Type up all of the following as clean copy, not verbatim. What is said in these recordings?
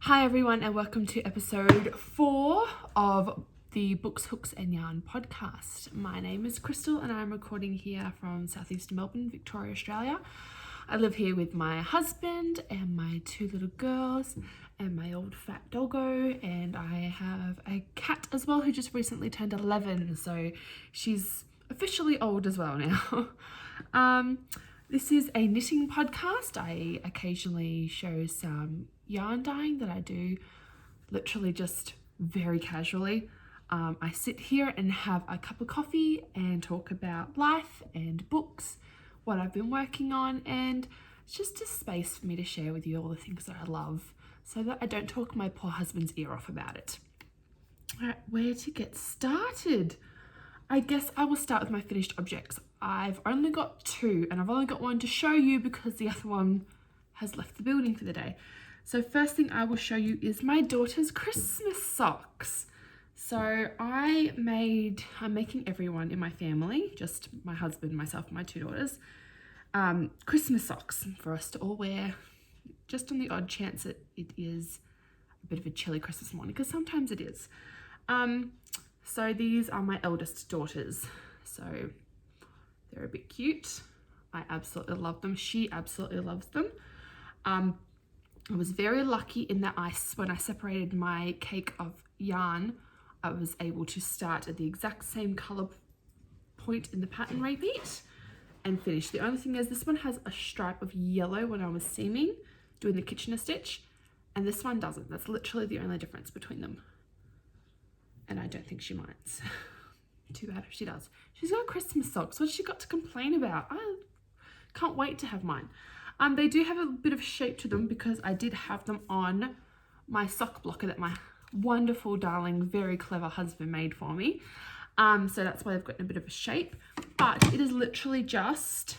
Hi everyone and welcome to episode 4 of the Books, Hooks and Yarn podcast. My name is Crystal and I'm recording here from southeast Melbourne, Victoria, Australia. I live here with my husband and my 2 little girls and my old fat doggo, and I have a cat as well who just recently turned 11, so she's officially old as well now. This is a knitting podcast. I occasionally show some yarn dyeing that I do literally just very casually. I sit here and have a cup of coffee and talk about life and books, what I've been working on, and it's just a space for me to share with you all the things that I love so that I don't talk my poor husband's ear off about it. All right, where to get started? I guess I will start with my finished objects. I've only got 2 and I've only got one to show you because the other one has left the building for the day. So first thing I will show you is my daughter's Christmas socks. So I'm making everyone in my family, just my husband, myself, my 2 daughters, Christmas socks for us to all wear, just on the odd chance that it is a bit of a chilly Christmas morning, because sometimes it is. So these are my eldest daughters. So they're a bit cute. I absolutely love them. She absolutely loves them. I was very lucky in that when I separated my cake of yarn, I was able to start at the exact same color point in the pattern repeat and finish. The only thing is this one has a stripe of yellow when I was seaming, doing the Kitchener stitch, and this one doesn't. That's literally the only difference between them. And I don't think she minds. Too bad if she does. She's got Christmas socks. What's she got to complain about? I can't wait to have mine. They do have a bit of shape to them because I did have them on my sock blocker that my wonderful, darling, very clever husband made for me. So that's why they've got a bit of a shape. But it is literally just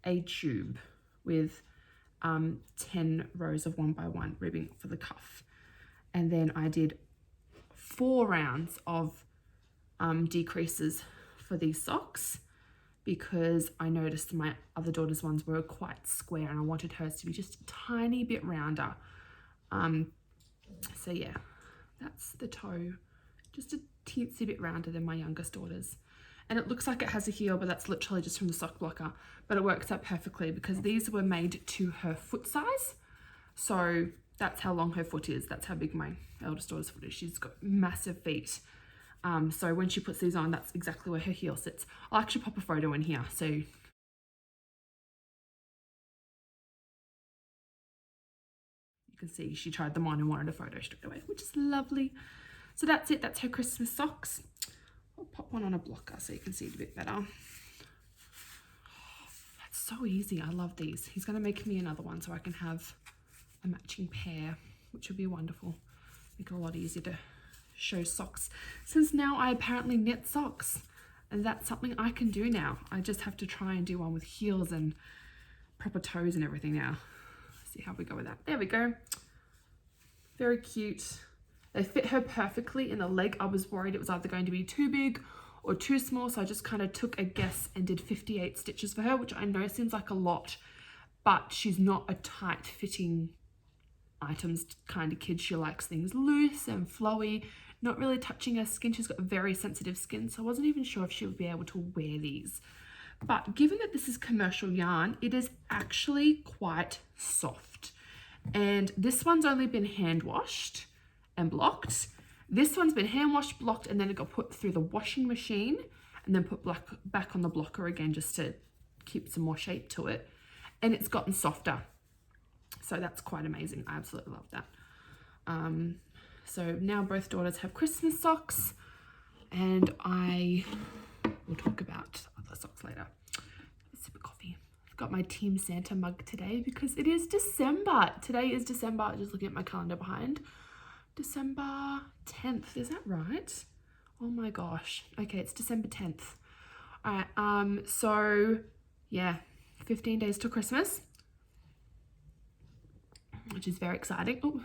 a tube with 10 rows of 1x1 ribbing for the cuff. And then I did 4 rounds of decreases for these socks, because I noticed my other daughter's ones were quite square and I wanted hers to be just a tiny bit rounder. So yeah, that's the toe, just a teensy bit rounder than my youngest daughter's. And it looks like it has a heel, but that's literally just from the sock blocker, but it works out perfectly because these were made to her foot size. So that's how long her foot is. That's how big my eldest daughter's foot is. She's got massive feet. So when she puts these on, that's exactly where her heel sits. I'll actually pop a photo in here so you can see she tried them on and wanted a photo straight away, which is lovely. So that's it. That's her Christmas socks. I'll pop one on a blocker so you can see it a bit better. That's so easy. I love these. He's going to make me another one so I can have a matching pair, which would be wonderful. Make it a lot easier to show socks, since now I apparently knit socks, and that's something I can do now. I just have to try and do one with heels and proper toes and everything now. See how we go with that. There we go. Very cute. They fit her perfectly in the leg. I was worried it was either going to be too big or too small, so I just kind of took a guess and did 58 stitches for her, which I know seems like a lot, but she's not a tight fitting items kind of kid. She likes things loose and flowy, not really touching her skin. She's got very sensitive skin, so I wasn't even sure if she would be able to wear these. But given that this is commercial yarn, it is actually quite soft. And this one's only been hand washed and blocked. This one's been hand washed, blocked, and then it got put through the washing machine and then put back on the blocker again just to keep some more shape to it. And it's gotten softer. So that's quite amazing. I absolutely love that. So now both daughters have Christmas socks, and I will talk about other socks later. A sip of coffee. I've got my Team Santa mug today because it is December. Today is December. Just looking at my calendar behind. December 10th. Is that right? Oh my gosh. Okay, it's December 10th. All right. So yeah, 15 days till Christmas, which is very exciting. Oh,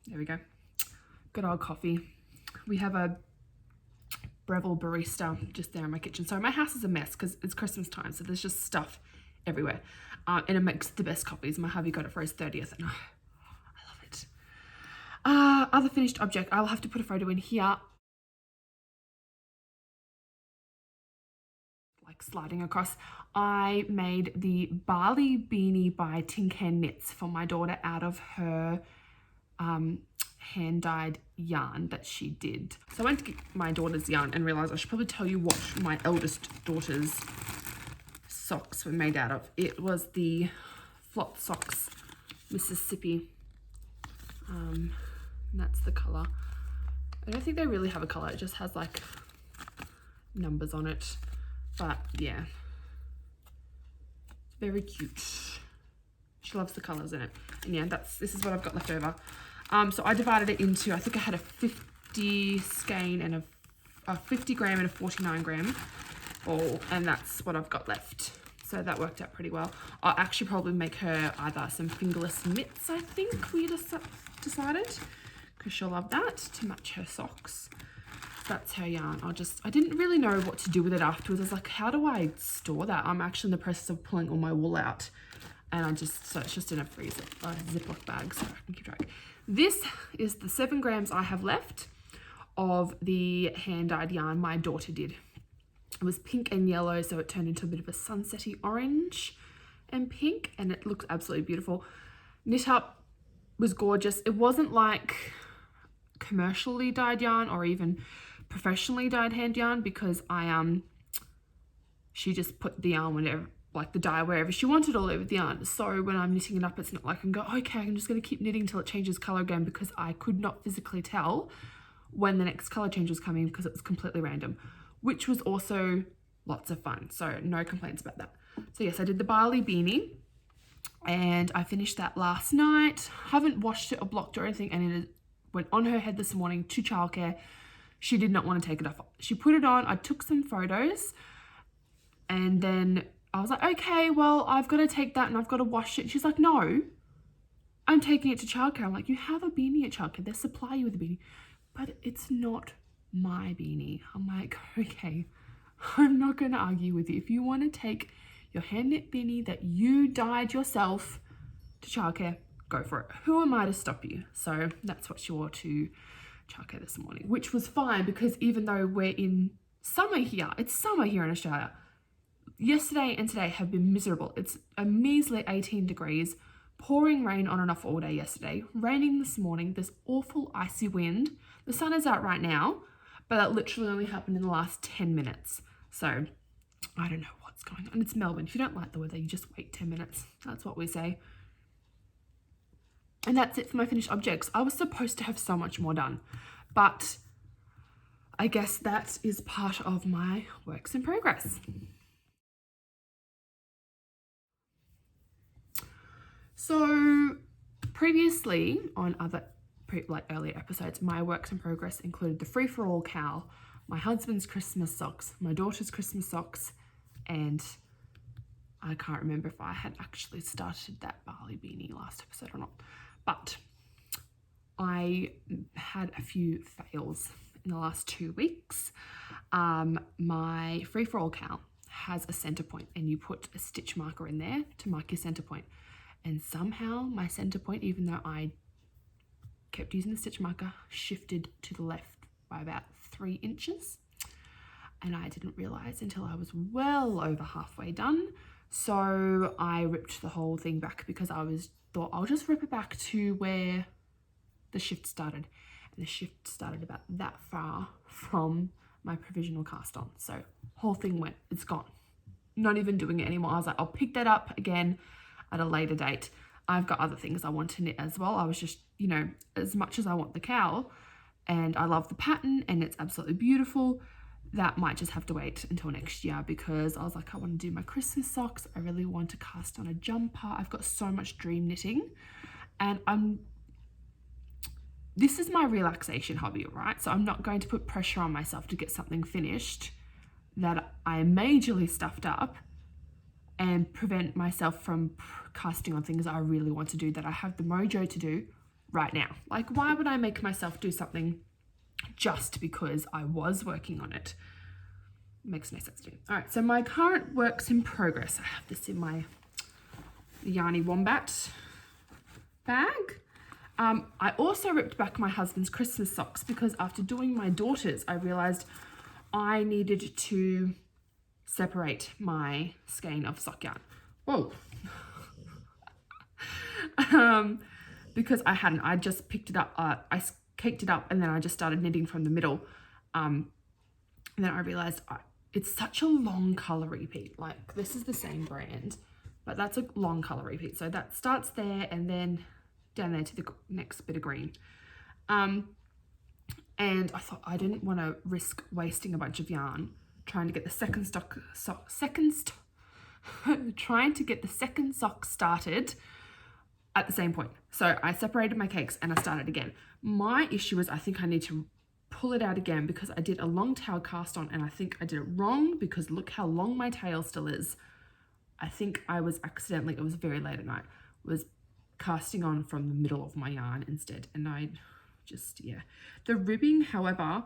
there we go. Good old coffee. We have a Breville barista just there in my kitchen. So my house is a mess because it's Christmas time, so there's just stuff everywhere. And it makes the best coffees. My hubby got it for his 30th, and Other finished object, I'll have to put a photo in here. Like sliding across. I made the Barley Beanie by Tin Can Knits for my daughter out of her hand-dyed yarn that she did. So I went to get my daughter's yarn and realised I should probably tell you what my eldest daughter's socks were made out of. It was the Flop Socks Mississippi. And that's the colour. I don't think they really have a colour. It just has like numbers on it. But yeah, very cute. She loves the colours in it. And yeah, this is what I've got left over. So I divided it into, I think I had a 50 skein and a 50 gram and a 49 gram ball, and that's what I've got left. So that worked out pretty well. I'll actually probably make her either some fingerless mitts, I think we decided, because she'll love that to match her socks. That's her yarn. I didn't really know what to do with it afterwards. I was like, how do I store that? I'm actually in the process of pulling all my wool out, and so it's just in a freezer, a Ziploc bag, so I can keep track. This is the 7 grams I have left of the hand-dyed yarn my daughter did. It was pink and yellow, so it turned into a bit of a sunsetty orange and pink, and it looks absolutely beautiful. Knit up was gorgeous. It wasn't like commercially dyed yarn or even professionally dyed hand yarn, because she just put the yarn whenever, like the dye wherever she wanted all over the yarn. So when I'm knitting it up, it's not like I can go, okay, I'm just going to keep knitting until it changes color again, because I could not physically tell when the next color change was coming because it was completely random, which was also lots of fun. So no complaints about that. So yes, I did the Barley Beanie and I finished that last night. Haven't washed it or blocked or anything, and it went on her head this morning to childcare. She did not want to take it off. She put it on. I took some photos, and then I was like, okay, well, I've got to take that and I've got to wash it. She's like, no, I'm taking it to childcare. I'm like, you have a beanie at childcare. They supply you with a beanie, but it's not my beanie. I'm like, okay, I'm not going to argue with you. If you want to take your hand knit beanie that you dyed yourself to childcare, go for it. Who am I to stop you? So that's what she wore to childcare this morning, which was fine, because even though we're in summer here, it's summer here in Australia. Yesterday and today have been miserable. It's a measly 18 degrees, pouring rain on and off all day yesterday, raining this morning, this awful icy wind. The sun is out right now, but that literally only happened in the last 10 minutes. So I don't know what's going on. It's Melbourne. If you don't like the weather, you just wait 10 minutes. That's what we say. And that's it for my finished objects. I was supposed to have so much more done, but I guess that is part of my works in progress. So previously on other earlier episodes, my works in progress included the free-for-all cowl, my husband's Christmas socks, my daughter's Christmas socks, and I can't remember if I had actually started that Barley Beanie last episode or not, but I had a few fails in the last 2 weeks. My free-for-all cowl has a center point, and you put a stitch marker in there to mark your center point. And somehow my center point, even though I kept using the stitch marker, shifted to the left by about 3 inches. And I didn't realize until I was well over halfway done. So I ripped the whole thing back, because I thought I'll just rip it back to where the shift started. And the shift started about that far from my provisional cast on. So whole thing it's gone. Not even doing it anymore. I was like, I'll pick that up again at a later date. I've got other things I want to knit as well. I was just, as much as I want the cowl and I love the pattern and it's absolutely beautiful, that might just have to wait until next year, because I was like, I want to do my Christmas socks. I really want to cast on a jumper. I've got so much dream knitting, and this is my relaxation hobby, right? So I'm not going to put pressure on myself to get something finished that I majorly stuffed up and prevent myself from casting on things I really want to do that I have the mojo to do right now. Like, why would I make myself do something just because I was working on it? Makes no sense to me. All right, so my current works in progress. I have this in my Yarny Wombat bag. I also ripped back my husband's Christmas socks because after doing my daughter's, I realised I needed to separate my skein of sock yarn. Whoa. Because I just picked it up, I caked it up and then I just started knitting from the middle. And then I realised it's such a long colour repeat. Like this is the same brand, but that's a long colour repeat. So that starts there and then down there to the next bit of green. And I thought I didn't want to risk wasting a bunch of yarn trying to get the second sock started at the same point. So I separated my cakes and I started again. My issue is I think I need to pull it out again because I did a long tail cast on and I think I did it wrong because look how long my tail still is. I think I was accidentally, it was very late at night, was casting on from the middle of my yarn instead. And I just, yeah. The ribbing, however,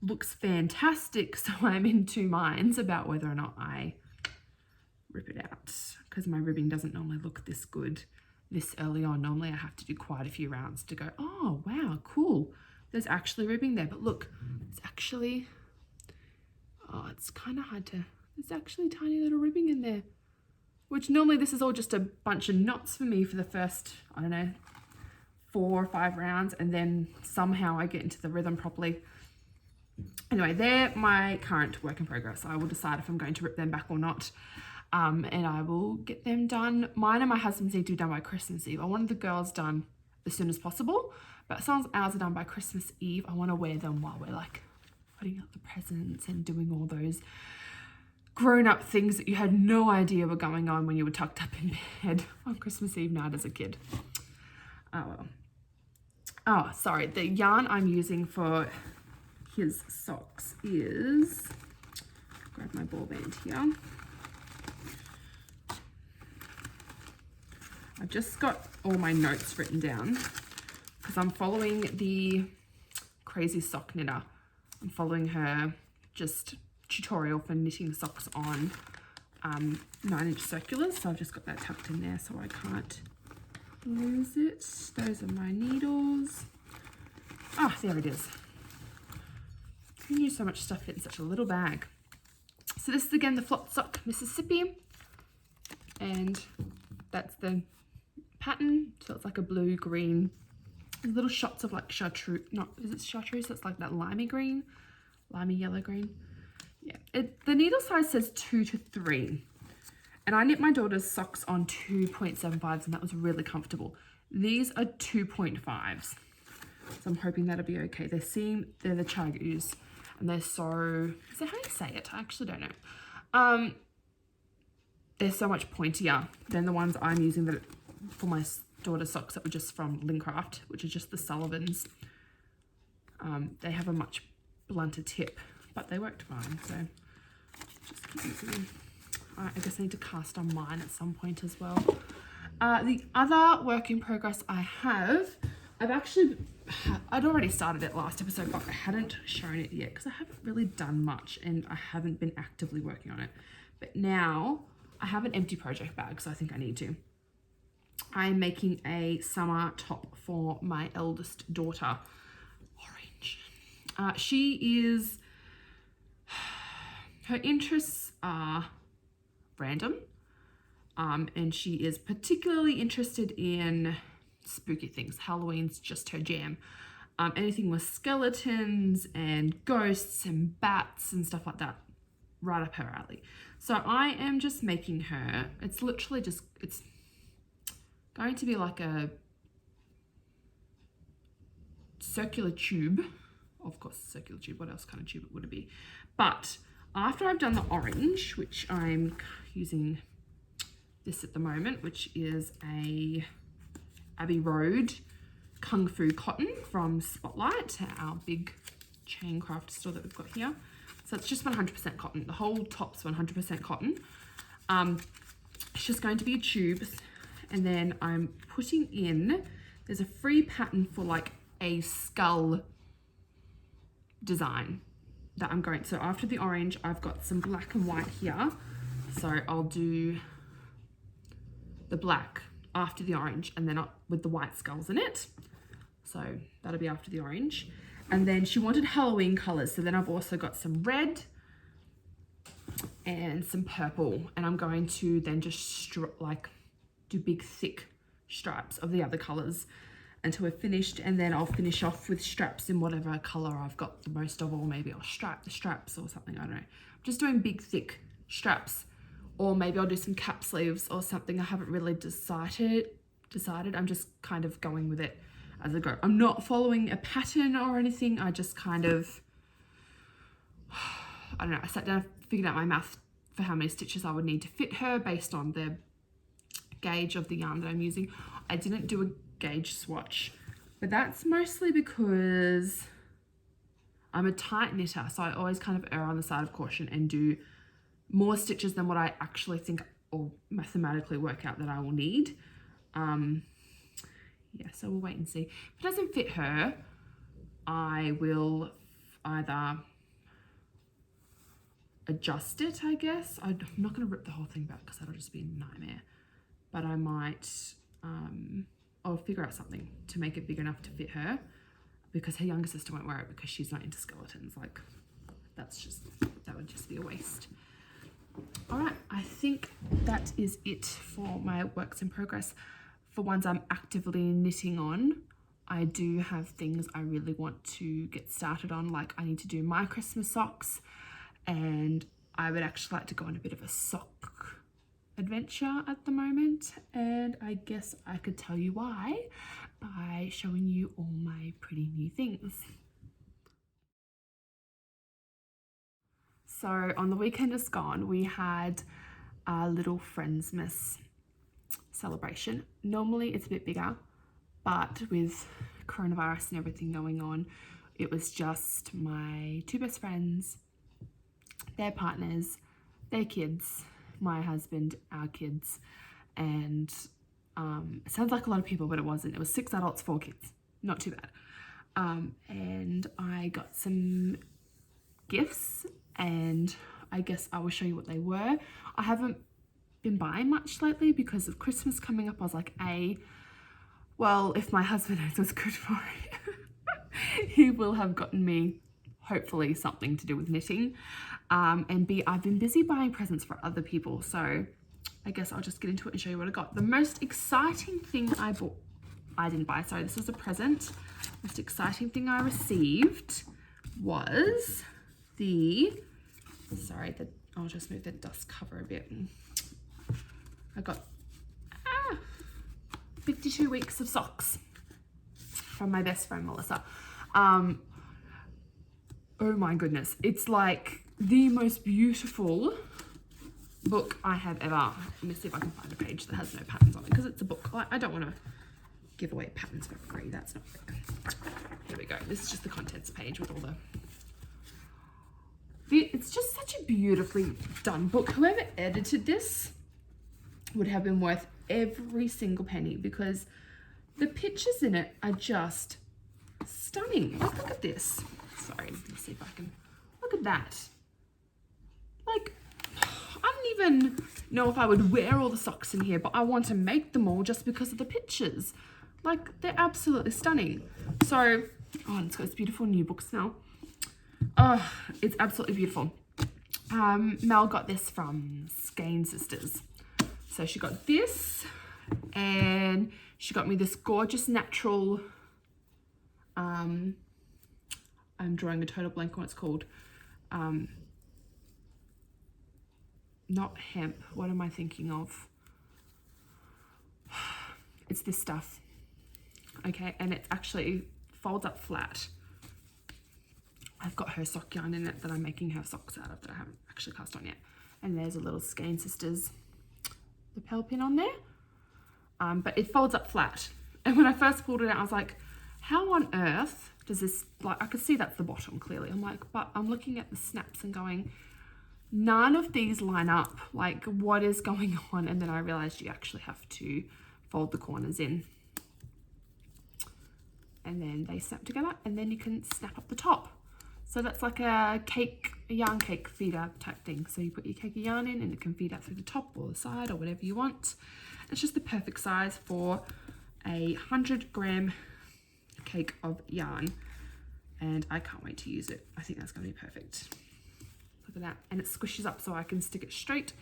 looks fantastic. So I'm in two minds about whether or not I rip it out because my ribbing doesn't normally look this good this early on. Normally I have to do quite a few rounds to go, oh, wow, cool. There's actually ribbing there. But look, it's actually, oh, it's kind of hard to, there's actually tiny little ribbing in there. Which normally this is all just a bunch of knots for me for the first, I don't know, 4 or 5 rounds. And then somehow I get into the rhythm properly. Anyway, they're my current work in progress. I will decide if I'm going to rip them back or not. And I will get them done. Mine and my husband's need to be done by Christmas Eve. I wanted the girls done as soon as possible. But as long as ours are done by Christmas Eve, I want to wear them while we're like putting up the presents and doing all those grown-up things that you had no idea were going on when you were tucked up in bed on Christmas Eve night as a kid. Oh well. Oh, sorry. The yarn I'm using for his socks is, grab my ball band here. I've just got all my notes written down because I'm following the Crazy Sock Knitter. I'm following her just tutorial for knitting socks on 9-inch circulars. So I've just got that tucked in there so I can't lose it. Those are my needles. Ah, there it is. Who knew so much stuff fit in such a little bag? So this is again the Flop Sock Mississippi, and that's the pattern. So it's like a blue green. There's little shots of like chartreuse. Not, is it chartreuse? That's like that limey green, limey yellow green. Yeah. The needle size says 2 to 3, and I knit my daughter's socks on 2.75s, and that was really comfortable. These are 2.5s, so I'm hoping that'll be okay. They're the chagus, and they're so, is that how you say it? I actually don't know. They're so much pointier than the ones I'm using that for my daughter's socks that were just from Lincraft, which is just the Sullivans. They have a much blunter tip, but they worked fine, so just keep using them. I guess I need to cast on mine at some point as well. The other work in progress I have, I'd already started it last episode, but I hadn't shown it yet because I haven't really done much and I haven't been actively working on it. But now I have an empty project bag, so I think I need to. I'm making a summer top for my eldest daughter, Orange. Her interests are random, and she is particularly interested in spooky things. Halloween's just her jam. Anything with skeletons and ghosts and bats and stuff like that, right up her alley. So I am just making her, it's literally just, it's going to be like a circular tube. Of course, circular tube, what else kind of tube would it be? But after I've done the orange, which I'm using this at the moment, which is a Abbey Road Kung Fu cotton from Spotlight, our big chain craft store that we've got here. So it's just 100% cotton. The whole top's 100% cotton. It's just going to be a tube. And then I'm putting in, there's a free pattern for like a skull design that I'm going, so after the orange, I've got some black and white here. So I'll do the black after the orange and then with the white skulls in it. So that'll be after the orange. And then she wanted Halloween colors. So then I've also got some red and some purple. And I'm going to then just do big thick stripes of the other colors until we're finished. And then I'll finish off with straps in whatever color I've got the most of, or maybe I'll stripe the straps or something. I don't know. I'm just doing big thick straps, or maybe I'll do some cap sleeves or something. I haven't really decided. I'm just kind of going with it as I go. I'm not following a pattern or anything. I just kind of, I don't know, I sat down, figured out my math for how many stitches I would need to fit her based on the gauge of the yarn that I'm using. I didn't do a gauge swatch, but that's mostly because I'm a tight knitter, so I always kind of err on the side of caution and do more stitches than what I actually think or mathematically work out that I will need. Yeah, so we'll wait and see. If it doesn't fit her, I will either adjust it, I guess. I'm not going to rip the whole thing back because that'll just be a nightmare. But I might, I'll figure out something to make it big enough to fit her, because her younger sister won't wear it because she's not into skeletons. Like, that would just be a waste. All right, I think that is it for my works in progress. For ones I'm actively knitting on, I do have things I really want to get started on. Like, I need to do my Christmas socks, and I would actually like to go on a bit of a sock adventure at the moment, and I guess I could tell you why by showing you all my pretty new things. So on the weekend just gone, we had a little Friendsmas celebration. Normally it's a bit bigger, but with coronavirus and everything going on, it was just my two best friends, their partners, their kids, my husband, our kids, and it sounds like a lot of people, but it wasn't. It was 6 adults, 4 kids. Not too bad. And I got some gifts, and I guess I will show you what they were. I haven't been buying much lately because of Christmas coming up. I was like, well, if my husband knows what's good for it, he will have gotten me hopefully something to do with knitting. And B, I've been busy buying presents for other people, so I guess I'll just get into it and show you what I got. The most exciting thing this was a present. Most exciting thing I received was I'll just move the dust cover a bit. I got 52 weeks of socks from my best friend Melissa. Oh my goodness, it's like the most beautiful book I have ever. Let me see if I can find a page that has no patterns on it, because it's a book. I don't want to give away patterns for free. That's not fair. Here we go. This is just the contents page with all it's just such a beautifully done book. Whoever edited this would have been worth every single penny, because the pictures in it are just stunning. Like, look at this. Sorry, let me see if I can. Look at that. Like, I don't even know if I would wear all the socks in here, but I want to make them all just because of the pictures. Like, they're absolutely stunning. So, it's got this beautiful new book smell. Oh, it's absolutely beautiful. Mel got this from Skein Sisters. So she got this, and she got me this gorgeous natural, I'm drawing a total blank on what it's called. Not hemp, what am I thinking of? It's this stuff. Okay, and it actually folds up flat. I've got her sock yarn in it that I'm making her socks out of that I haven't actually cast on yet. And there's a little Skein Sisters lapel pin on there. But it folds up flat. And when I first pulled it out, I was like, how on earth does this, like, I could see that's the bottom clearly. I'm like, but I'm looking at the snaps and going, none of these line up. Like, what is going on? And then I realized you actually have to fold the corners in. And then they snap together, and then you can snap up the top. So that's like a yarn cake feeder type thing. So you put your cake of yarn in, and it can feed out through the top or the side or whatever you want. It's just the perfect size for a 100 gram cake of yarn, and I can't wait to use it. I think that's going to be perfect. Look at that. And it squishes up so I can stick it straight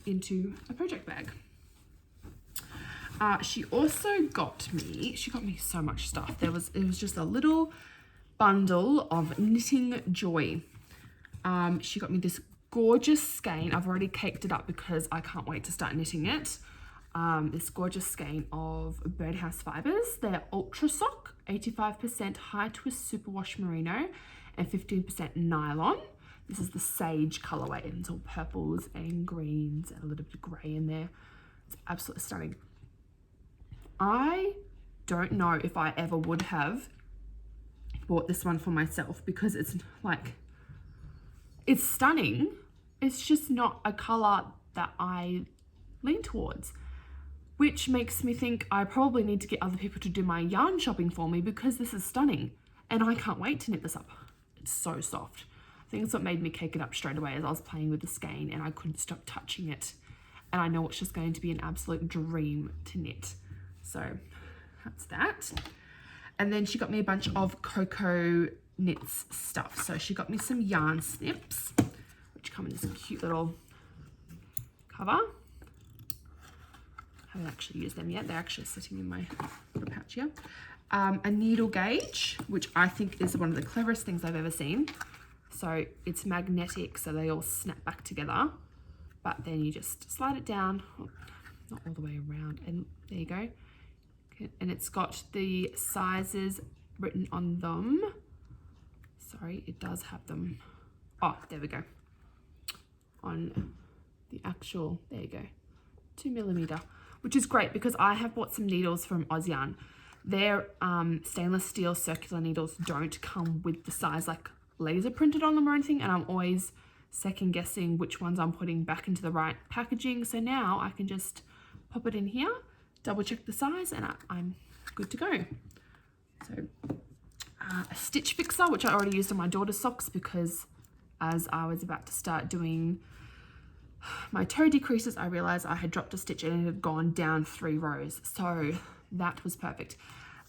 into a project bag. She also got me so much stuff. It was just a little bundle of knitting joy. She got me this gorgeous skein. I've already caked it up because I can't wait to start knitting it. This gorgeous skein of birdhouse fibers. They're ultra sock, 85% high twist superwash merino and 15% nylon. This is the sage colorway, and it's all purples and greens and a little bit of grey in there. It's absolutely stunning. I don't know if I ever would have bought this one for myself because it's like, it's stunning. It's just not a color that I lean towards, which makes me think I probably need to get other people to do my yarn shopping for me because this is stunning and I can't wait to knit this up. It's so soft. I think it's what made me cake it up straight away as I was playing with the skein and I couldn't stop touching it. And I know it's just going to be an absolute dream to knit. So that's that. And then she got me a bunch of Coco Knits stuff. So she got me some yarn snips, which come in this cute little cover. I haven't actually used them yet. They're actually sitting in my little pouch here. A needle gauge, which I think is one of the cleverest things I've ever seen. So it's magnetic, so they all snap back together. But then you just slide it down, not all the way around, and there you go. And it's got the sizes written on them. Sorry, it does have them. Oh, there we go. On the actual, there you go, 2mm, which is great because I have bought some needles from Oz-Yarn. Their stainless steel circular needles don't come with the size like laser printed on them or anything, and I'm always second guessing which ones I'm putting back into the right packaging. So now I can just pop it in here, double check the size, and I'm good to go. So a stitch fixer, which I already used on my daughter's socks because as I was about to start doing my toe decreases, I realized I had dropped a stitch and it had gone down 3 rows. So that was perfect.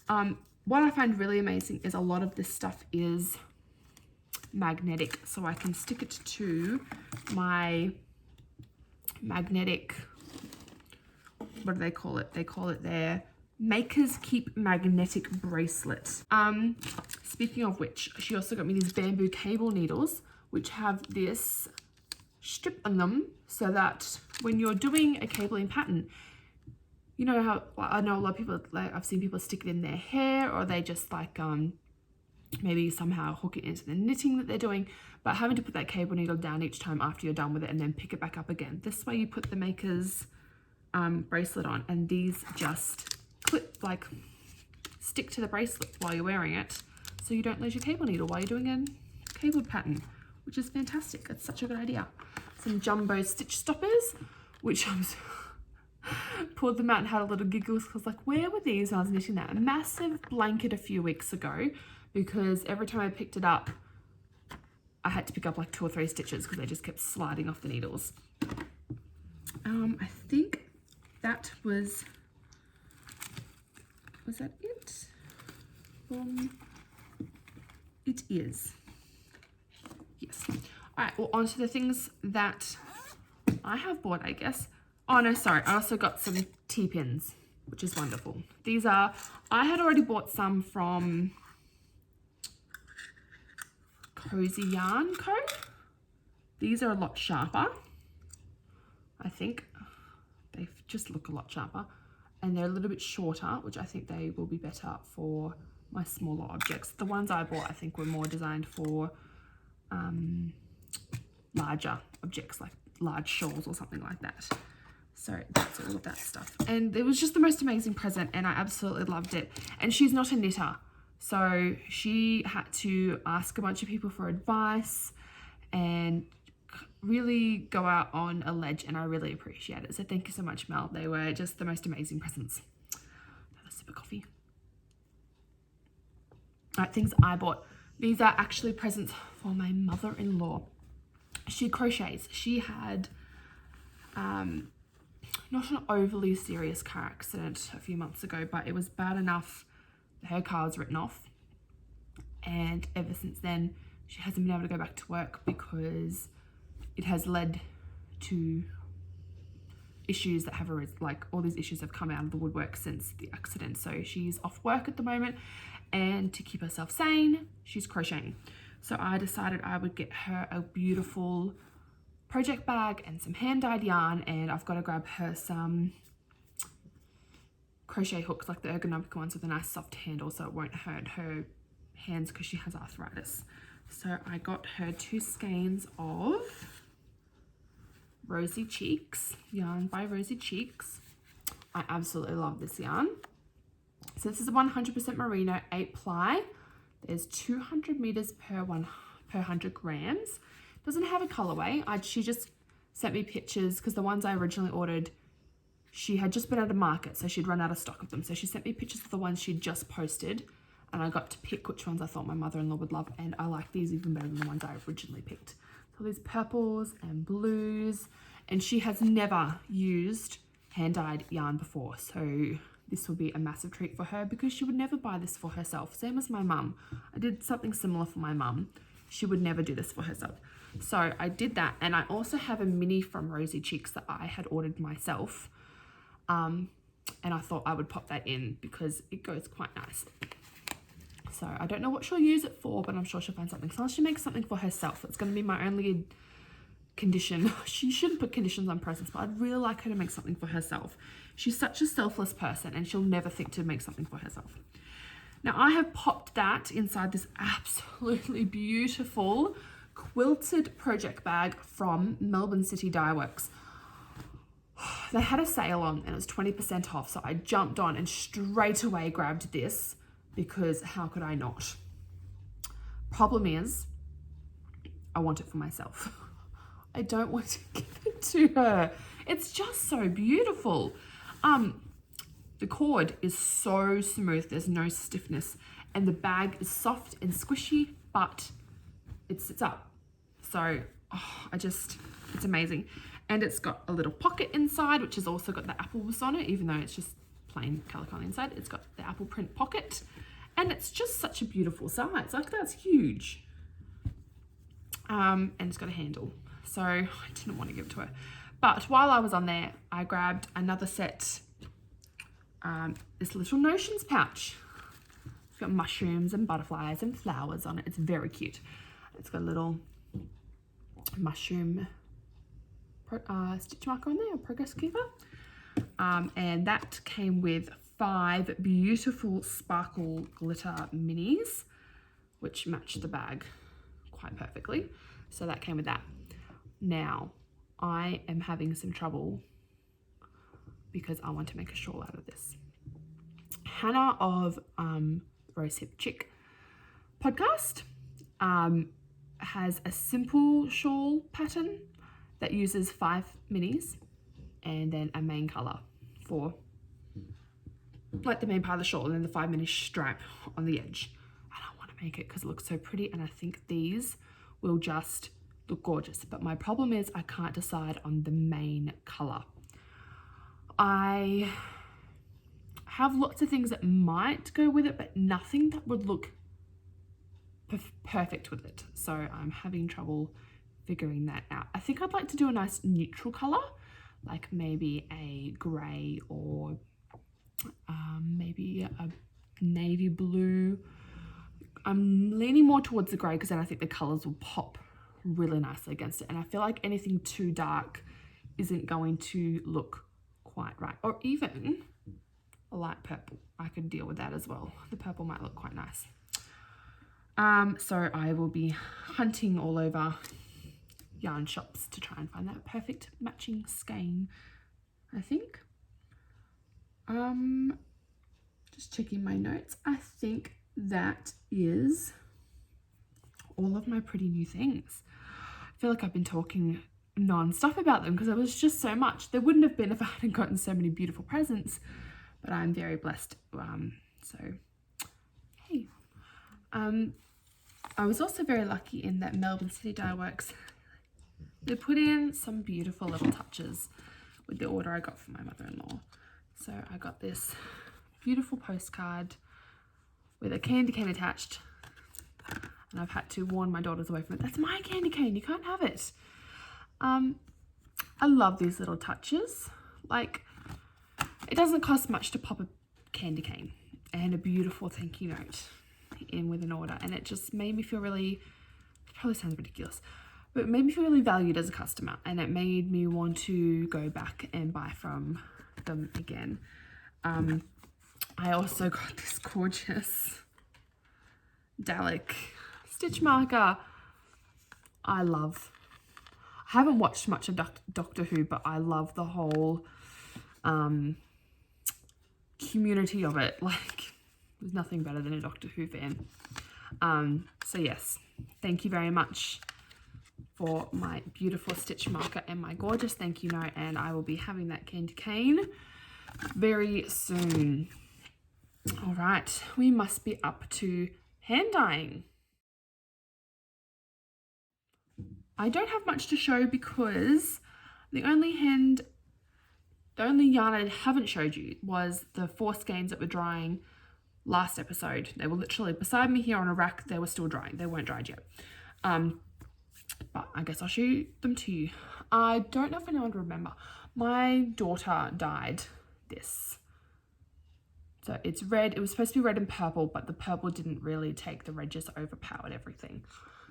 What I find really amazing is a lot of this stuff is magnetic, so I can stick it to my magnetic, what do they call it? They call it their Makers Keep magnetic bracelet. Speaking of which, she also got me these bamboo cable needles, which have this strip on them so that when you're doing a cabling pattern, you know how, I know a lot of people, like I've seen people stick it in their hair, or they just like maybe somehow hook it into the knitting that they're doing, but having to put that cable needle down each time after you're done with it and then pick it back up again. This way you put the Makers bracelet on, and these just clip, like stick to the bracelet while you're wearing it, so you don't lose your cable needle while you're doing a cable pattern, which is fantastic. It's such a good idea. Some jumbo stitch stoppers, which I was pulled them out and had a little giggle because like, where were these when I was knitting that massive blanket a few weeks ago, because every time I picked it up I had to pick up like 2 or 3 stitches because they just kept sliding off the needles. I think that was that it? It is. Yes. All right, well, on to the things that I have bought, I guess. Oh, no, sorry. I also got some T-pins, which is wonderful. These are, I had already bought some from Cozy Yarn Co. These are a lot sharper, I think. They just look a lot sharper. And they're a little bit shorter, which I think they will be better for my smaller objects. The ones I bought, I think, were more designed for larger objects, like large shawls or something like that. So that's all of that stuff. And it was just the most amazing present, and I absolutely loved it. And she's not a knitter, so she had to ask a bunch of people for advice and really go out on a ledge, and I really appreciate it. So thank you so much, Mel. They were just the most amazing presents. Another sip of coffee. All right, things I bought. These are actually presents for my mother-in-law. She crochets. She had not an overly serious car accident a few months ago, but it was bad enough her car's written off. And ever since then, she hasn't been able to go back to work because it has led to issues that have arisen, like all these issues have come out of the woodwork since the accident. So she's off work at the moment, and to keep herself sane, she's crocheting. So I decided I would get her a beautiful project bag and some hand-dyed yarn, and I've got to grab her some crochet hooks, like the ergonomic ones with a nice soft handle so it won't hurt her hands because she has arthritis. So I got her 2 skeins of Rosy Cheeks yarn by Rosy Cheeks. I absolutely love this yarn. So this is 100% merino 8 ply. There's 200 meters per 100 grams. Doesn't have a colorway. She just sent me pictures because the ones I originally ordered, she had just been at a market, so she'd run out of stock of them. So she sent me pictures of the ones she'd just posted, and I got to pick which ones I thought my mother-in-law would love, and I like these even better than the ones I originally picked. So these purples and blues, and she has never used hand-dyed yarn before, so this will be a massive treat for her because she would never buy this for herself. Same as my mum. I did something similar for my mum. She would never do this for herself. So I did that, and I also have a mini from Rosy Cheeks that I had ordered myself. And I thought I would pop that in because it goes quite nicely. So I don't know what she'll use it for, but I'm sure she'll find something. So unless she makes something for herself, that's going to be my only condition. She shouldn't put conditions on presents, but I'd really like her to make something for herself. She's such a selfless person, and she'll never think to make something for herself. Now I have popped that inside this absolutely beautiful quilted project bag from Melbourne City Dye Works. They had a sale on and it was 20% off, so I jumped on and straight away grabbed this because how could I not? Problem is, I want it for myself. I don't want to give it to her. It's just so beautiful. The cord is so smooth, there's no stiffness, and the bag is soft and squishy, but it sits up. So it's amazing. And it's got a little pocket inside, which has also got the apples on it, even though it's just plain calico on the inside. It's got the apple print pocket, and it's just such a beautiful size. Like, that's huge. And it's got a handle. So I didn't want to give it to her. But while I was on there, I grabbed another set, this little notions pouch. It's got mushrooms and butterflies and flowers on it. It's very cute. It's got a little mushroom stitch marker on there, a progress keeper. And that came with 5 beautiful sparkle glitter minis, which matched the bag quite perfectly. So that came with that. Now, I am having some trouble because I want to make a shawl out of this. Hannah of Rose Hip Chick podcast has a simple shawl pattern that uses 5 minis and then a main color for like the main part of the shawl, and then the 5 mini stripe on the edge. And I want to make it because it looks so pretty, and I think these will just look gorgeous. But my problem is I can't decide on the main color. I have lots of things that might go with it, but nothing that would look perfect with it. So I'm having trouble figuring that out. I think I'd like to do a nice neutral color, like maybe a gray or maybe a navy blue. I'm leaning more towards the gray because then I think the colors will pop really nicely against it. And I feel like anything too dark isn't going to look quite right. Or even a light purple. I could deal with that as well. The purple might look quite nice. So I will be hunting all over yarn shops to try and find that perfect matching skein, I think. Just checking my notes. I think that is all of my pretty new things. I feel like I've been talking non-stop about them because it was just so much. There wouldn't have been if I hadn't gotten so many beautiful presents, but I'm very blessed. So, hey. I was also very lucky in that Melbourne City Dye Works, they put in some beautiful little touches with the order I got from my mother-in-law. So I got this beautiful postcard with a candy cane attached. And I've had to warn my daughters away from it. That's my candy cane, you can't have it. I love these little touches. Like, it doesn't cost much to pop a candy cane and a beautiful thank you note in with an order. And it just made me feel really, it probably sounds ridiculous, but it made me feel really valued as a customer. And it made me want to go back and buy from them again. I also got this gorgeous Dalek stitch marker. I haven't watched much of Doctor Who, but I love the whole community of it. Like, there's nothing better than a Doctor Who fan. So yes, thank you very much for my beautiful stitch marker and my gorgeous thank you note, and I will be having that candy cane very soon. All right, we must be up to hand dyeing. I don't have much to show because the only yarn I haven't showed you was the 4 skeins that were drying last episode. They were literally beside me here on a rack. They were still drying. They weren't dried yet. But I guess I'll show them to you. I don't know if anyone would remember. My daughter dyed this. So it's red. It was supposed to be red and purple, but the purple didn't really take. The red just overpowered everything.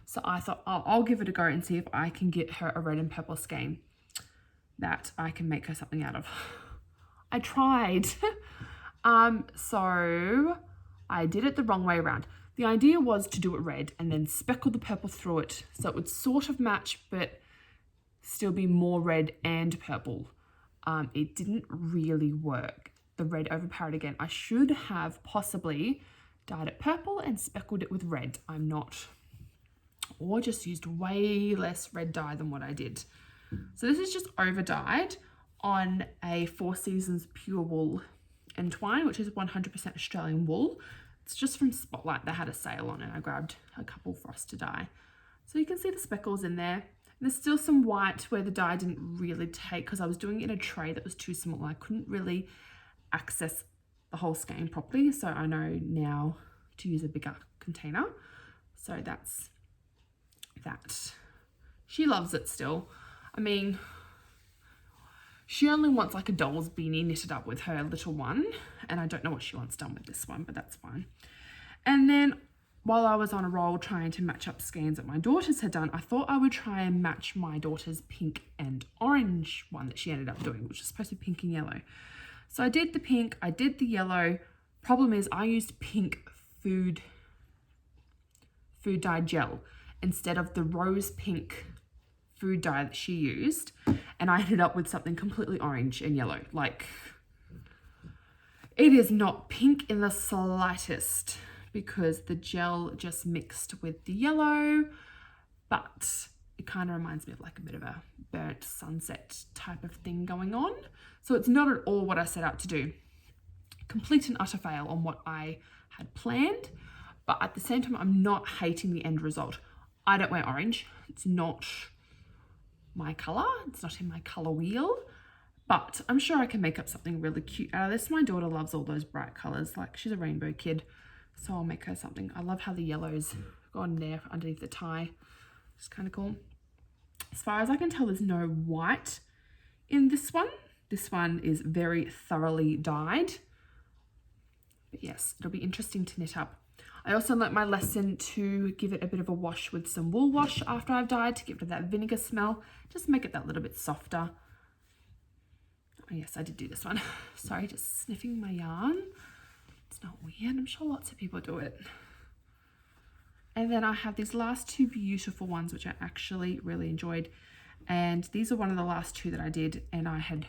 So I thought, I'll give it a go and see if I can get her a red and purple skein that I can make her something out of. I tried. So I did it the wrong way around. The idea was to do it red and then speckle the purple through it so it would sort of match but still be more red and purple. It didn't really work. The red overpowered again. I should have possibly dyed it purple and speckled it with red. I'm not. Or just used way less red dye than what I did. So this is just over dyed on a 4 Seasons pure wool and twine, which is 100% Australian wool. It's just from Spotlight. They had a sale on it. I grabbed a couple for us to dye. So you can see the speckles in there. And there's still some white where the dye didn't really take because I was doing it in a tray that was too small. I couldn't really access the whole skein properly. So I know now to use a bigger container. So that's that. She loves it still. I mean, she only wants like a doll's beanie knitted up with her little one, and I don't know what she wants done with this one, but that's fine. And then while I was on a roll trying to match up skeins that my daughters had done, I thought I would try and match my daughter's pink and orange one that she ended up doing, which was supposed to be pink and yellow. So I did the pink, I did the yellow. Problem is I used pink food dye gel instead of the rose pink food dye that she used, and I ended up with something completely orange and yellow. Like, it is not pink in the slightest because the gel just mixed with the yellow, but it kind of reminds me of like a bit of a burnt sunset type of thing going on. So it's not at all what I set out to do. Complete and utter fail on what I had planned, but at the same time, I'm not hating the end result. I don't wear orange. It's not my color. It's not in my color wheel, but I'm sure I can make up something really cute out of this. My daughter loves all those bright colors. Like, she's a rainbow kid, so I'll make her something. I love how the yellow's gone there underneath the tie. It's kind of cool. As far as I can tell, there's no white in this one. This one is very thoroughly dyed. But yes, it'll be interesting to knit up. I also learnt my lesson to give it a bit of a wash with some wool wash after I've dyed to get rid of that vinegar smell. Just make it that little bit softer. Oh yes, I did do this one. Sorry, just sniffing my yarn. It's not weird. I'm sure lots of people do it. And then I have these last 2 beautiful ones, which I actually really enjoyed. And these are one of the last 2 that I did, and I had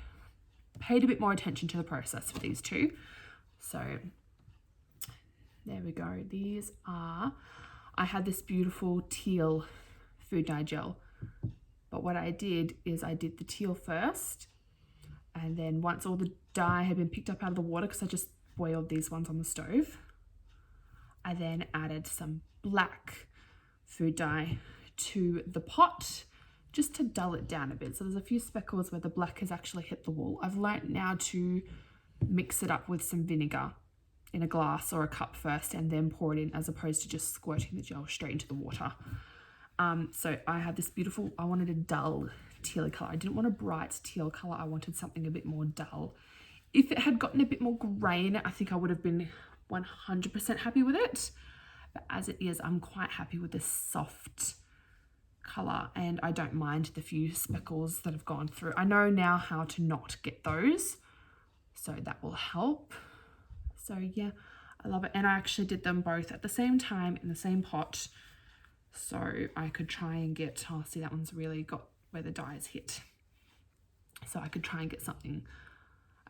paid a bit more attention to the process for these 2. So there we go. These are, I had this beautiful teal food dye gel, but what I did is I did the teal first, and then once all the dye had been picked up out of the water, because I just boiled these ones on the stove, I then added some black food dye to the pot just to dull it down a bit. So there's a few speckles where the black has actually hit the wool. I've learnt now to mix it up with some vinegar in a glass or a cup first and then pour it in, as opposed to just squirting the gel straight into the water. So I have this beautiful, I wanted a dull teal color. I didn't want a bright teal color. I wanted something a bit more dull. If it had gotten a bit more gray in it, I think I would have been 100% happy with it. But as it is, I'm quite happy with this soft color, and I don't mind the few speckles that have gone through. I know now how to not get those, so that will help. So yeah, I love it. And I actually did them both at the same time in the same pot, so I could try and get, oh, see, that one's really got where the dye is hit. So I could try and get something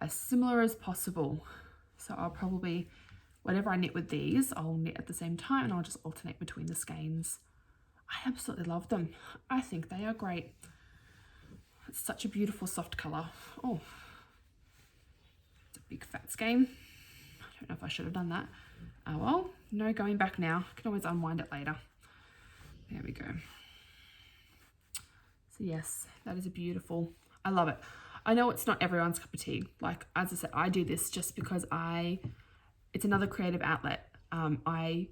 as similar as possible. So I'll probably, whatever I knit with these, I'll knit at the same time, and I'll just alternate between the skeins. I absolutely love them. I think they are great. It's such a beautiful soft colour. Oh, it's a big fat skein. I don't know if I should have done that. Oh well, no going back now. I can always unwind it later. There we go. So yes, that is a beautiful, I love it. I know it's not everyone's cup of tea. Like, as I said, I do this just because it's another creative outlet. I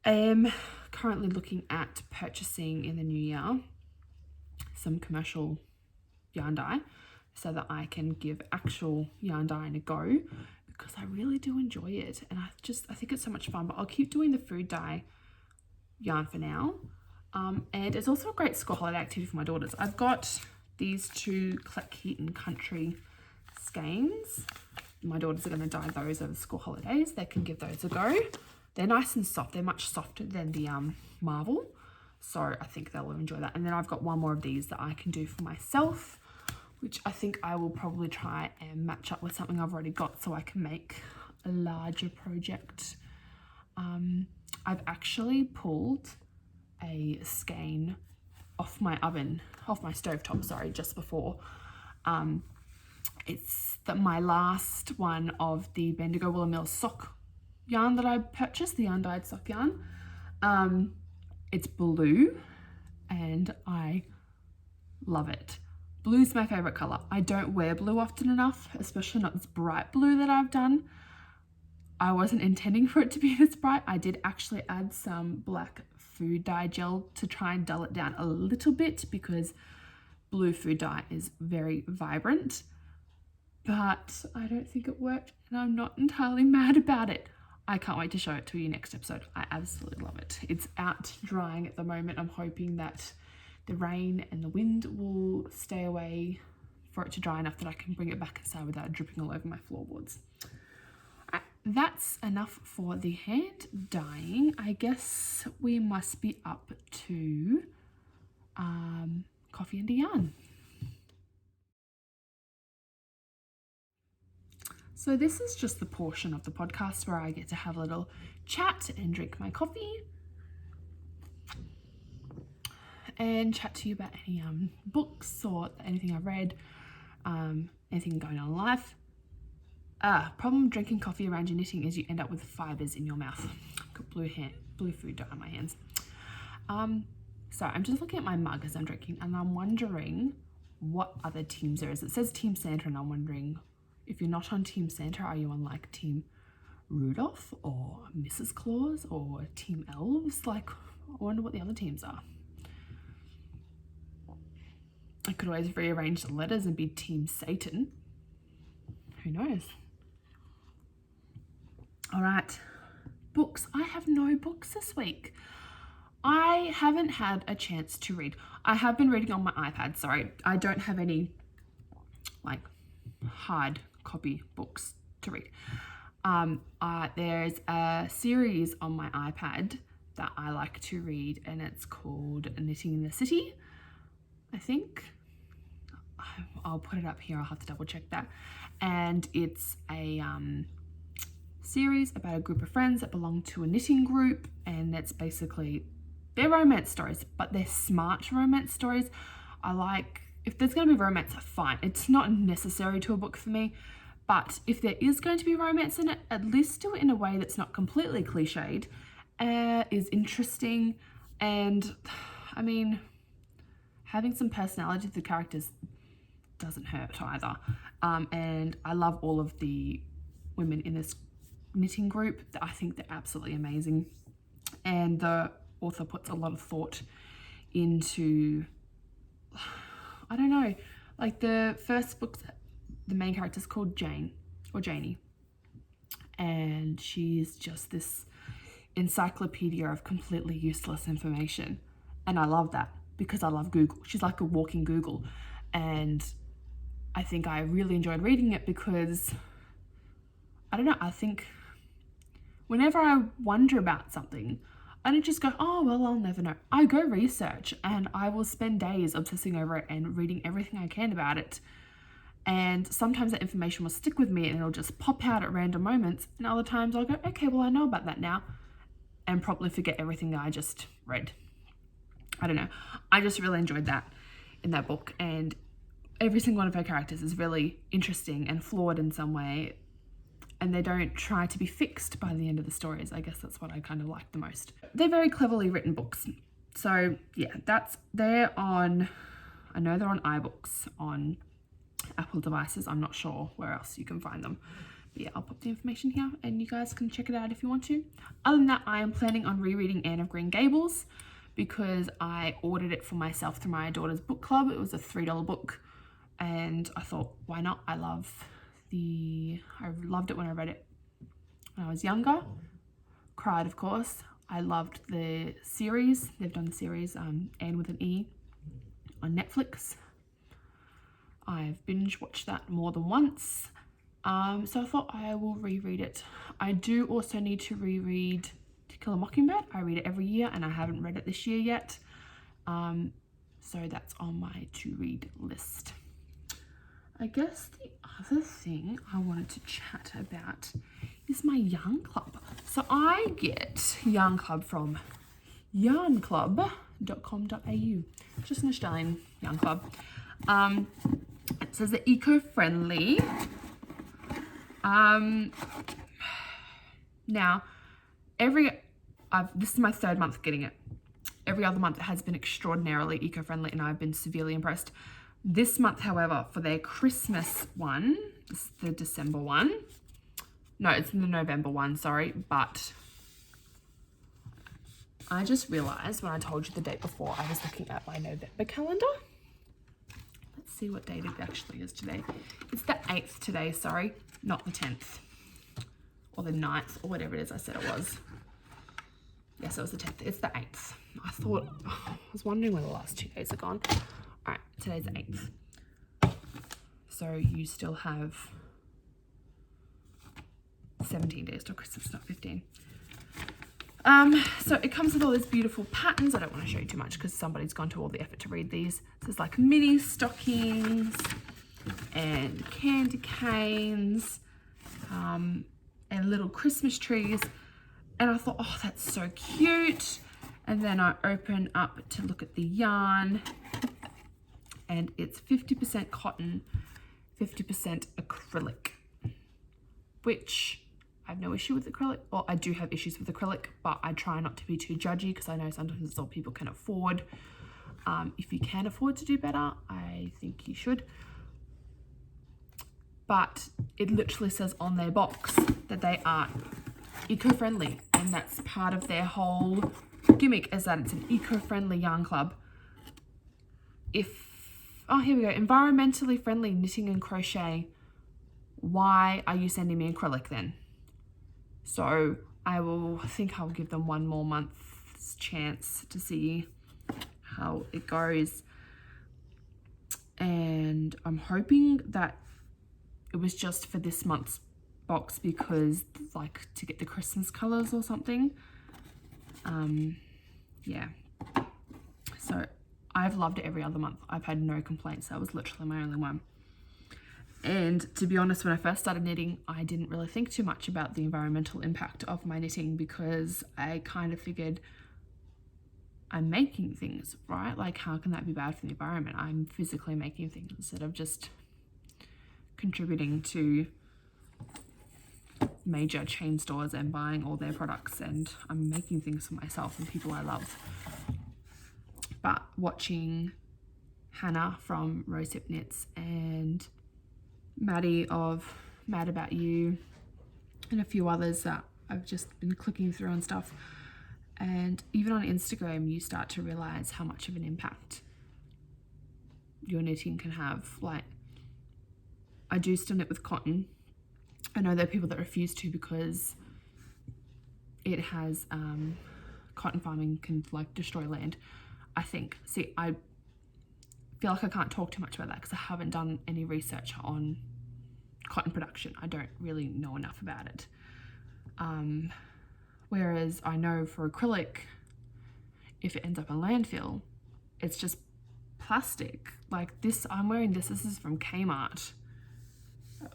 am currently looking at purchasing in the new year some commercial yarn dye so that I can give actual yarn dyeing a go, because I really do enjoy it, and I think it's so much fun. But I'll keep doing the food dye yarn for now. And it's also a great school holiday activity for my daughters. I've got these two Cleckheaton Country skeins. My daughters are going to dye those over school holidays. They can give those a go. They're nice and soft. They're much softer than the Marvel. So I think they'll enjoy that. And then I've got one more of these that I can do for myself, which I think I will probably try and match up with something I've already got so I can make a larger project. I've actually pulled a skein off my stovetop, sorry, just before. It's my last one of the Bendigo Wool & Mill sock yarn that I purchased, the yarn dyed sock yarn. It's blue and I love it. Blue's my favorite color. I don't wear blue often enough, especially not this bright blue that I've done. I wasn't intending for it to be this bright. I did actually add some black food dye gel to try and dull it down a little bit, because blue food dye is very vibrant, but I don't think it worked, and I'm not entirely mad about it. I can't wait to show it to you next episode. I absolutely love it. It's out drying at the moment. I'm hoping that the rain and the wind will stay away for it to dry enough that I can bring it back inside without dripping all over my floorboards. That's enough for the hand dyeing. I guess we must be up to coffee and a yarn. So this is just the portion of the podcast where I get to have a little chat and drink my coffee and chat to you about any books or anything I've read, anything going on in life. Problem drinking coffee around your knitting is you end up with fibers in your mouth. Got blue food dye on my hands. So I'm just looking at my mug as I'm drinking, and I'm wondering what other teams there is. It says Team Santa, and I'm wondering, if you're not on Team Santa, are you on like Team Rudolph or Mrs. Claus or Team Elves? Like, I wonder what the other teams are. I could always rearrange the letters and be Team Satan. Who knows? All right, books. I have no books this week. I haven't had a chance to read. I have been reading on my iPad, sorry. I don't have any like hard copy books to read. There's a series on my iPad that I like to read, and it's called Knitting in the City, I think. I'll put it up here. I'll have to double check that. And it's a series about a group of friends that belong to a knitting group, and that's basically, they're romance stories, but they're smart romance stories. I like, if there's going to be romance, fine. It's not necessary to a book for me, but if there is going to be romance in it, at least do it in a way that's not completely cliched, is interesting, and I mean, having some personality to the characters doesn't hurt either. And I love all of the women in this knitting group. I think they're absolutely amazing. And the author puts a lot of thought into, I don't know, like the first book, the main character is called Jane or Janie. And she's just this encyclopedia of completely useless information. And I love that because I love Google. She's like a walking Google. And I think I really enjoyed reading it because, I don't know, I think whenever I wonder about something, I don't just go, oh, well, I'll never know. I go research and I will spend days obsessing over it and reading everything I can about it. And sometimes that information will stick with me and it'll just pop out at random moments. And other times I'll go, okay, well, I know about that now, and probably forget everything that I just read. I don't know. I just really enjoyed that in that book. And every single one of her characters is really interesting and flawed in some way. And they don't try to be fixed by the end of the stories. I guess that's what I kind of like the most. They're very cleverly written books. So yeah, they're on, I know they're on iBooks, on Apple devices. I'm not sure where else you can find them. But yeah, I'll pop the information here and you guys can check it out if you want to. Other than that, I am planning on rereading Anne of Green Gables because I ordered it for myself through my daughter's book club. It was a $3 book and I thought, why not? I loved it when I read it when I was younger. Cried, of course. I loved the series. They've done the series, Anne with an E, on Netflix. I've binge watched that more than once. So I thought I will reread it. I do also need to reread To Kill a Mockingbird. I read it every year and I haven't read it this year yet. So that's on my to-read list. I guess the other thing I wanted to chat about is my yarn club. So I get yarn club from yarnclub.com.au, just an Australian yarn club. It says they're eco-friendly. Now, this is my 3rd month getting it. Every other month it has been extraordinarily eco-friendly and I've been severely impressed. This month, however, for their Christmas one, this is the December one. No, it's the November one, sorry. But I just realized when I told you the date before, I was looking at my November calendar. Let's see what date it actually is today. It's the 8th today, sorry, not the 10th. Or the 9th, or whatever it is I said it was. Yes, it was the 10th. It's the 8th. I was wondering where the last 2 days are gone. All right, today's the 8th. So you still have 17 days till Christmas, not 15. So it comes with all these beautiful patterns. I don't want to show you too much because somebody's gone to all the effort to read these. So there's like mini stockings and candy canes, and little Christmas trees. And I thought, oh, that's so cute. And then I open up to look at the yarn. And it's 50% cotton, 50% acrylic, which I have no issue with acrylic. Well, I do have issues with acrylic, but I try not to be too judgy because I know sometimes it's all people can afford. If you can afford to do better, I think you should. But it literally says on their box that they are eco-friendly, and that's part of their whole gimmick, is that it's an eco-friendly yarn club. Oh, here we go. Environmentally friendly knitting and crochet. Why are you sending me acrylic then? So I think I'll give them 1 more month's chance to see how it goes. And I'm hoping that it was just for this month's box because, like, to get the Christmas colors or something. Yeah. So I've loved it every other month. I've had no complaints. That was literally my only one. And to be honest, when I first started knitting, I didn't really think too much about the environmental impact of my knitting because I kind of figured I'm making things, right? Like, how can that be bad for the environment? I'm physically making things instead of just contributing to major chain stores and buying all their products, and I'm making things for myself and people I love. But watching Hannah from Rosehip Knits and Maddie of Mad About You and a few others that I've just been clicking through and stuff. And even on Instagram, you start to realize how much of an impact your knitting can have. Like, I do still knit with cotton. I know there are people that refuse to because it has cotton farming can like destroy land, I think. See, I feel like I can't talk too much about that because I haven't done any research on cotton production. I don't really know enough about it. Whereas I know for acrylic, if it ends up in landfill, it's just plastic. Like this, I'm wearing this is from Kmart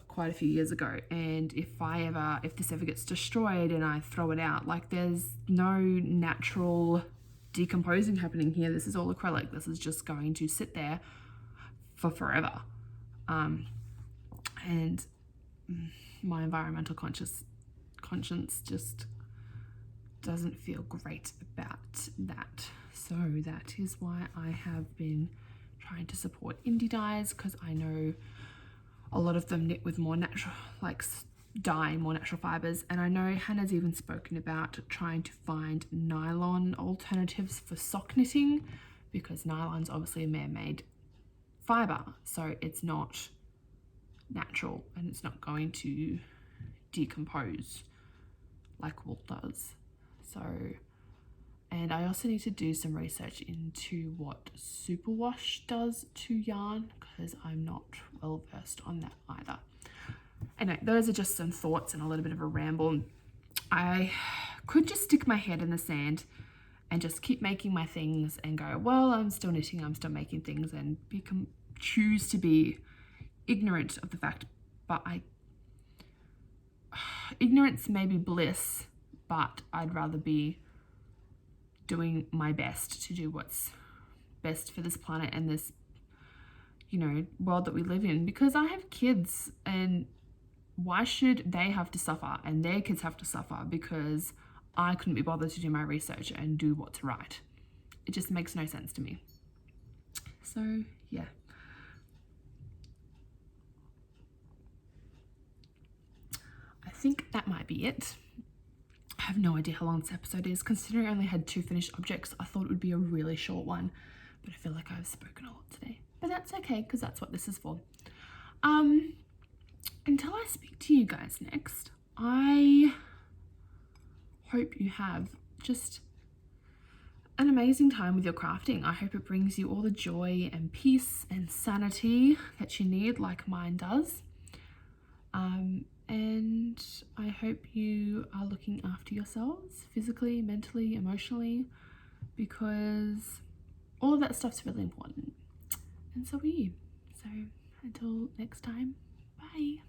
quite a few years ago, and if this ever gets destroyed and I throw it out, like there's no natural decomposing happening here. This is all acrylic. This is just going to sit there for forever. And my environmental conscience just doesn't feel great about that. So that is why I have been trying to support indie dyes, because I know a lot of them knit with more natural, like dye, more natural fibers. And I know Hannah's even spoken about trying to find nylon alternatives for sock knitting, because nylon's obviously a man-made fiber, so it's not natural and it's not going to decompose like wool does. So, and I also need to do some research into what superwash does to yarn, because I'm not well versed on that either. Anyway, those are just some thoughts and a little bit of a ramble. I could just stick my head in the sand and just keep making my things and go, well, I'm still knitting, I'm still making things, and choose to be ignorant of the fact, but ignorance may be bliss, but I'd rather be doing my best to do what's best for this planet and this, world that we live in, because I have kids, and why should they have to suffer and their kids have to suffer because I couldn't be bothered to do my research and do what's right? It just makes no sense to me. So yeah. I think that might be it. I have no idea how long this episode is. Considering I only had 2 finished objects, I thought it would be a really short one, but I feel like I've spoken a lot today. But that's okay, because that's what this is for. Until I speak to you guys next, I hope you have just an amazing time with your crafting. I hope it brings you all the joy and peace and sanity that you need, like mine does. And I hope you are looking after yourselves physically, mentally, emotionally, because all of that stuff's really important. And so are you. So until next time, bye.